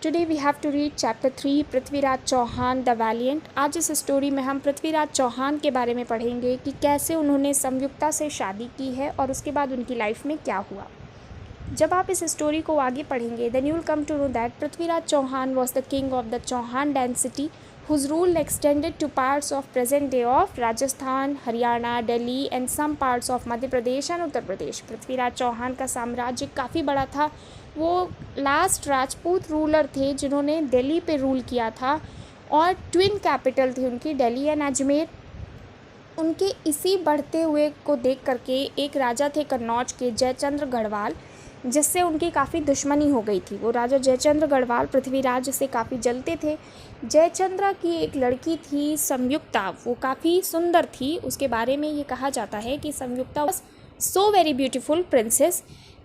Today we have to read chapter 3 Prithviraj Chauhan the valiant. आज इस story में हम पृथ्वीराज चौहान के बारे में पढ़ेंगे कि कैसे उन्होंने संयुक्ता से शादी की है और उसके बाद उनकी लाइफ में क्या हुआ। जब आप इस स्टोरी को आगे पढ़ेंगे then you will come to know that Prithviraj Chauhan was the king of the Chauhan dynasty whose rule extended to parts of present day of Rajasthan, Haryana, Delhi and some parts of Madhya Pradesh and Uttar Pradesh. Prithviraj Chauhan का साम्राज्य काफ़ी बड़ा था। वो last Rajput ruler थे जिन्होंने दिल्ली पे rule किया था और ट्विन कैपिटल थी उनकी दिल्ली एंड अजमेर। उनके इसी बढ़ते हुए को देख करके एक राजा थे कन्नौज के जयचंद्र गढ़वाल, जिससे उनकी काफ़ी दुश्मनी हो गई थी। वो राजा जयचंद्र गढ़वाल पृथ्वीराज से काफ़ी जलते थे। जयचंद्र की एक लड़की थी संयुक्ता, वो काफ़ी सुंदर थी। उसके बारे में ये कहा जाता है कि Sanyukta was so very beautiful princess.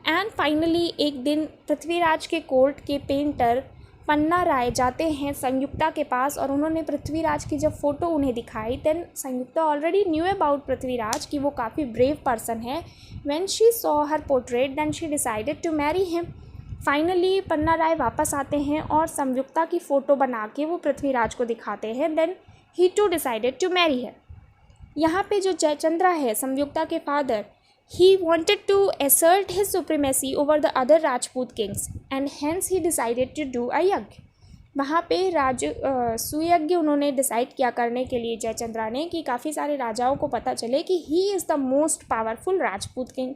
And finally एक दिन पृथ्वीराज के कोर्ट के पेंटर पन्ना राय जाते हैं संयुक्ता के पास और उन्होंने पृथ्वीराज की जब फ़ोटो उन्हें दिखाई then Sanyukta already knew about Prithviraj कि वो काफ़ी ब्रेव पर्सन है। When she saw her portrait then she decided to marry him. Finally Panna Rai वापस आते हैं और संयुक्ता की फ़ोटो बना के वो पृथ्वीराज को दिखाते हैं। Then he too decided to marry है। यहाँ पे जो जयचंद्रा है संयुक्ता के father, he wanted to assert his supremacy over the other Rajput kings and hence he decided to do a यज्ञ। वहाँ पे सुयज्ञ उन्होंने डिसाइड किया करने के लिए जयचंद्रा ने कि काफ़ी सारे राजाओं को पता चले कि he is the most powerful Rajput king.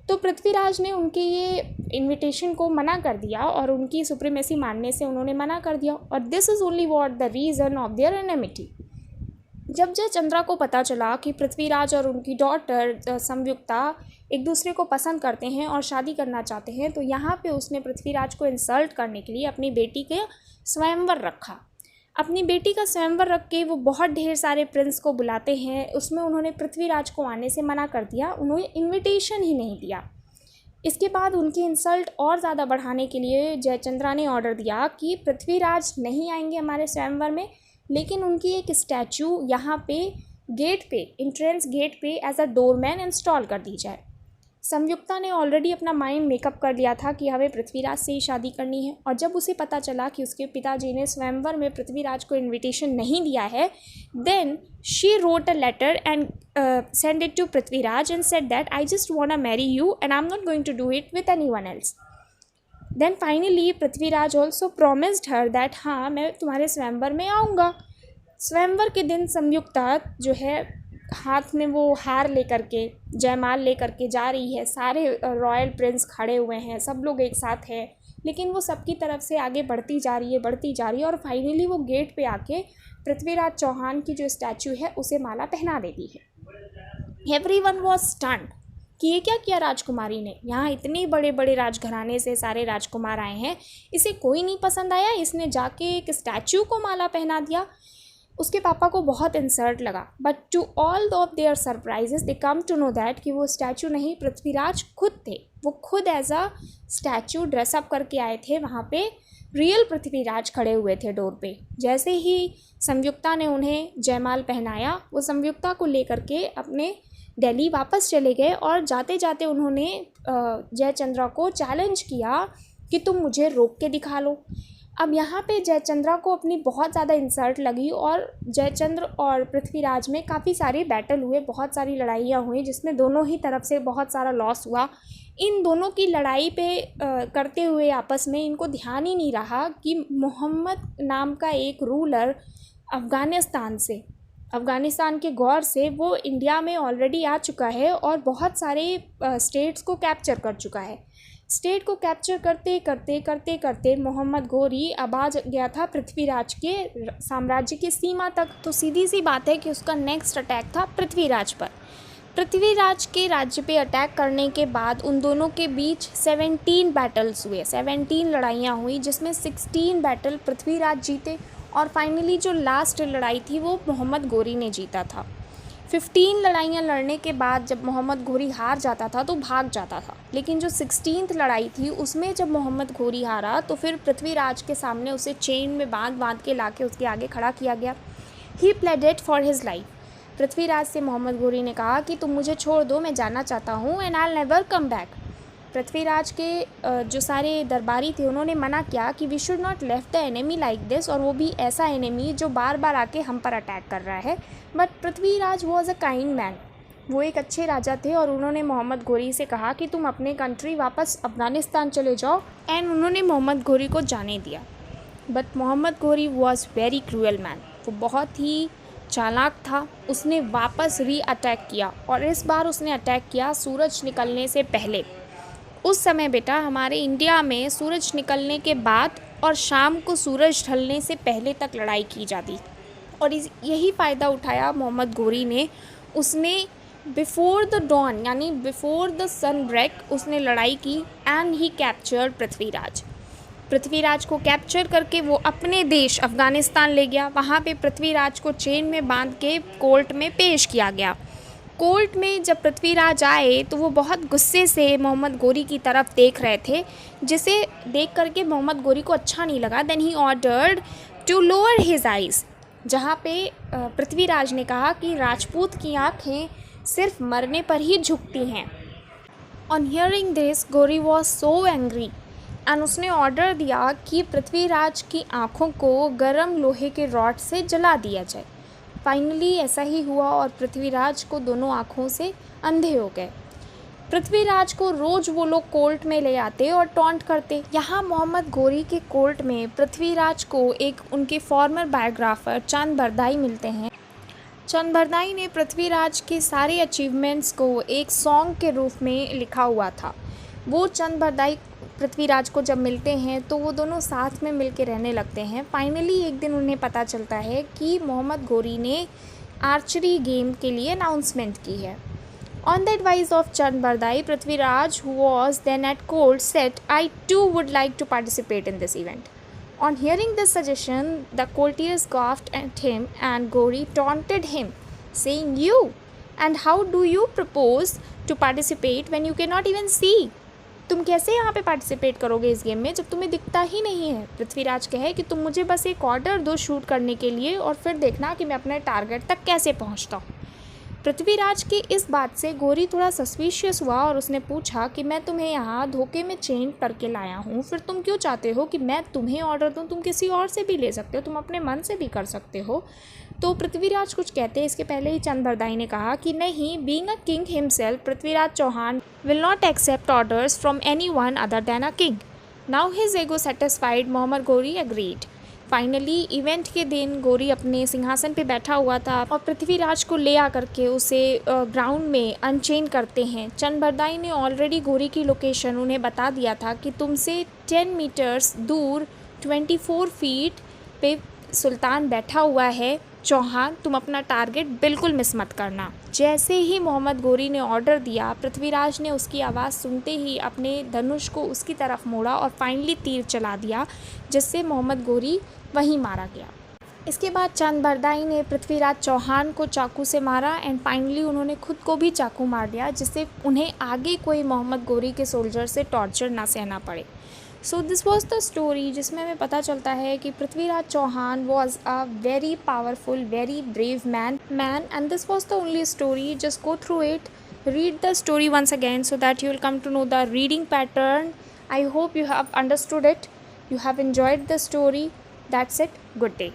तो पृथ्वीराज ने उनके ये इनविटेशन को मना कर दिया और उनकी सुप्रीमेसी मानने से उन्होंने मना कर दिया और this is only what the reason of their enmity. जब जयचंद्रा को पता चला कि पृथ्वीराज और उनकी डॉटर संयुक्ता एक दूसरे को पसंद करते हैं और शादी करना चाहते हैं, तो यहाँ पे उसने पृथ्वीराज को इंसल्ट करने के लिए अपनी बेटी के स्वयंवर रखा। अपनी बेटी का स्वयंवर रख के वो बहुत ढेर सारे प्रिंस को बुलाते हैं। उसमें उन्होंने पृथ्वीराज को आने से मना कर दिया, उन्होंने इन्विटेशन ही नहीं दिया। इसके बाद उनकी इंसल्ट और ज़्यादा बढ़ाने के लिए जयचंद्रा ने ऑर्डर दिया कि पृथ्वीराज नहीं आएंगे हमारे स्वयंवर में, लेकिन उनकी एक स्टैचू यहाँ पे गेट पे एंट्रेंस गेट पे एज अ डोरमैन इंस्टॉल कर दी जाए। संयुक्ता ने ऑलरेडी अपना माइंड मेकअप कर लिया था कि हमें पृथ्वीराज से ही शादी करनी है और जब उसे पता चला कि उसके पिताजी ने स्वयंवर में पृथ्वीराज को इनविटेशन नहीं दिया है then she wrote a letter and send it to Prithviraj and said that I just want to marry you and I am not going to do it with anyone else. Then finally Prithviraj also promised her that हाँ मैं तुम्हारे स्वयंवर में आऊँगा। स्वयंवर के दिन संयुक्ता जो है हाथ में वो हार लेकर के जयमाल लेकर के जा रही है। सारे रॉयल प्रिंस खड़े हुए हैं, सब लोग एक साथ हैं, लेकिन वो सबकी तरफ से आगे बढ़ती जा रही है और फाइनली वो गेट पे आके पृथ्वीराज चौहान की जो स्टैचू है उसे माला पहना देती है। एवरीवन वाज स्टन्ड कि ये क्या किया राजकुमारी ने। यहाँ इतने बड़े बड़े राजघराने से सारे राजकुमार आए हैं, इसे कोई नहीं पसंद आया, इसने जाके एक स्टैचू को माला पहना दिया। उसके पापा को बहुत इंसल्ट लगा but to all of their surprises they come to know that कि वो स्टैचू नहीं पृथ्वीराज खुद थे। वो खुद एज अ स्टैचू ड्रेसअप करके आए थे। वहाँ पे रियल पृथ्वीराज खड़े हुए थे डोर पे। जैसे ही संयुक्ता ने उन्हें जयमाल पहनाया वो संयुक्ता को लेकर के अपने दिल्ली वापस चले गए और जाते जाते उन्होंने जयचंद्रा को चैलेंज किया कि तुम मुझे रोक के दिखा लो। अब यहाँ पे जयचंद्रा को अपनी बहुत ज़्यादा इंसल्ट लगी और जयचंद्र और पृथ्वीराज में काफ़ी सारे बैटल हुए, बहुत सारी लड़ाइयाँ हुई जिसमें दोनों ही तरफ से बहुत सारा लॉस हुआ। इन दोनों की लड़ाई पे करते हुए आपस में इनको ध्यान ही नहीं रहा कि मोहम्मद नाम का एक रूलर अफ़गानिस्तान के गौर से वो इंडिया में ऑलरेडी आ चुका है और बहुत सारे स्टेट्स को कैप्चर कर चुका है। स्टेट को कैप्चर करते करते मोहम्मद गोरी अब आ गया था पृथ्वीराज के साम्राज्य की सीमा तक। तो सीधी सी बात है कि उसका नेक्स्ट अटैक था पृथ्वीराज पर। पृथ्वीराज के राज्य पे अटैक करने के बाद उन दोनों के बीच 17 बैटल्स हुए, 17 लड़ाइयाँ हुई जिसमें 16 बैटल पृथ्वीराज जीते और फाइनली जो लास्ट लड़ाई थी वो मोहम्मद गोरी ने जीता था। 15 लड़ाइयाँ लड़ने के बाद जब मोहम्मद घोरी हार जाता था तो भाग जाता था, लेकिन जो 16th लड़ाई थी उसमें जब मोहम्मद घोरी हारा तो फिर पृथ्वीराज के सामने उसे चेन में बांध के लाके उसके आगे खड़ा किया गया। He pleaded for his life. Prithviraj से मोहम्मद घोरी ने कहा कि तुम मुझे छोड़ दो, मैं जाना चाहता हूँ and I will never come back. Prithviraj के जो सारे दरबारी थे उन्होंने मना किया कि we should not left the enemy like this, और वो भी ऐसा एनिमी जो बार बार आके हम पर अटैक कर रहा है। But Prithviraj was a kind man, वो एक अच्छे राजा थे और उन्होंने मोहम्मद गोरी से कहा कि तुम अपने कंट्री वापस अफ़गानिस्तान चले जाओ, एंड उन्होंने मोहम्मद गोरी को जाने दिया। But Mohammad Ghori was very cruel man, वो बहुत ही चालाक था। उसने वापस अटैक किया और इस बार उसने अटैक किया सूरज निकलने से पहले। उस समय बेटा हमारे इंडिया में सूरज निकलने के बाद और शाम को सूरज ढलने से पहले तक लड़ाई की जाती, और यही फ़ायदा उठाया मोहम्मद गोरी ने। उसने बिफोर द डॉन यानी बिफोर द सन ब्रेक उसने लड़ाई की, and he captured Prithviraj. Prithviraj को कैप्चर करके वो अपने देश अफ़गानिस्तान ले गया। वहाँ पे पृथ्वीराज को चेन में बांध के कोर्ट में पेश किया गया। कोर्ट में जब पृथ्वीराज आए तो वो बहुत गुस्से से मोहम्मद गोरी की तरफ देख रहे थे, जिसे देख करके मोहम्मद गोरी को अच्छा नहीं लगा। Then he ordered to lower his eyes, जहाँ पे पृथ्वीराज ने कहा कि राजपूत की आँखें सिर्फ मरने पर ही झुकती हैं। ऑन हियरिंग दिस गोरी वॉज सो एंग्री, एंड उसने ऑर्डर दिया कि पृथ्वीराज की आँखों को गर्म लोहे के रॉड से जला दिया जाए। फाइनली ऐसा ही हुआ और पृथ्वीराज को दोनों आँखों से अंधे हो गए। पृथ्वीराज को रोज़ वो लोग कोर्ट में ले आते और टॉन्ट करते। यहाँ मोहम्मद गोरी के कोर्ट में पृथ्वीराज को एक उनके फॉर्मर बायोग्राफर चंद बरदाई मिलते हैं। चंद बरदाई ने पृथ्वीराज के सारे अचीवमेंट्स को एक सॉन्ग के रूप में लिखा हुआ था। वो चंद बरदाई पृथ्वीराज को जब मिलते हैं तो वो दोनों साथ में मिलके रहने लगते हैं। फाइनली एक दिन उन्हें पता चलता है कि मोहम्मद गोरी ने आर्चरी गेम के लिए अनाउंसमेंट की है। On the advice of Chand Bardai, Prithviraj who was then at court said, "I too would like to participate in this event." On hearing this suggestion, the courtiers scoffed at him and Gori taunted him, saying, "You, and how do you propose to participate when you cannot even see?" तुम कैसे यहाँ पे participate करोगे इस game में जब तुम्हें दिखता ही नहीं है। पृथ्वीराज कहे कि तुम मुझे बस एक ऑर्डर दो शूट करने के लिए और फिर देखना कि मैं अपने टारगेट तक कैसे पहुँचता हूँ। पृथ्वीराज की इस बात से गोरी थोड़ा सस्पिशियस हुआ और उसने पूछा कि मैं तुम्हें यहाँ धोखे में चेन करके लाया हूँ, फिर तुम क्यों चाहते हो कि मैं तुम्हें ऑर्डर दूँ? तुम किसी और से भी ले सकते हो, तुम अपने मन से भी कर सकते हो। तो पृथ्वीराज कुछ कहते इसके पहले ही चंद बरदाई ने कहा कि नहीं, being a king himself, Prithviraj Chauhan will not accept orders from any one other than a king. Now his ego satisfied, Mohammad Ghori agreed. Finally event के दिन गोरी अपने सिंहासन पे बैठा हुआ था और पृथ्वीराज को ले आकर के उसे ग्राउंड में अनचेन करते हैं। चंद बरदाई ने ऑलरेडी गोरी की लोकेशन उन्हें बता दिया था कि तुमसे 10 मीटर्स दूर 24 फीट पे सुल्तान बैठा हुआ है चौहान, तुम अपना टारगेट बिल्कुल मिस मत करना। जैसे ही मोहम्मद गोरी ने ऑर्डर दिया, पृथ्वीराज ने उसकी आवाज़ सुनते ही अपने धनुष को उसकी तरफ मोड़ा और फाइनली तीर चला दिया, जिससे मोहम्मद गोरी वहीं मारा गया। इसके बाद चंद बरदाई ने पृथ्वीराज चौहान को चाकू से मारा एंड फाइनली उन्होंने खुद को भी चाकू मार दिया, जिससे उन्हें आगे कोई मोहम्मद गोरी के सोल्जर से टॉर्चर ना सहना पड़े। So this was the story, जिसमें हमें पता चलता है कि Prithviraj Chauhan was a very powerful, very brave man and this was the only story. Just go through it, read the story once again so that you will come to know the reading pattern. I hope you have understood it, you have enjoyed the story. That's it. Good day.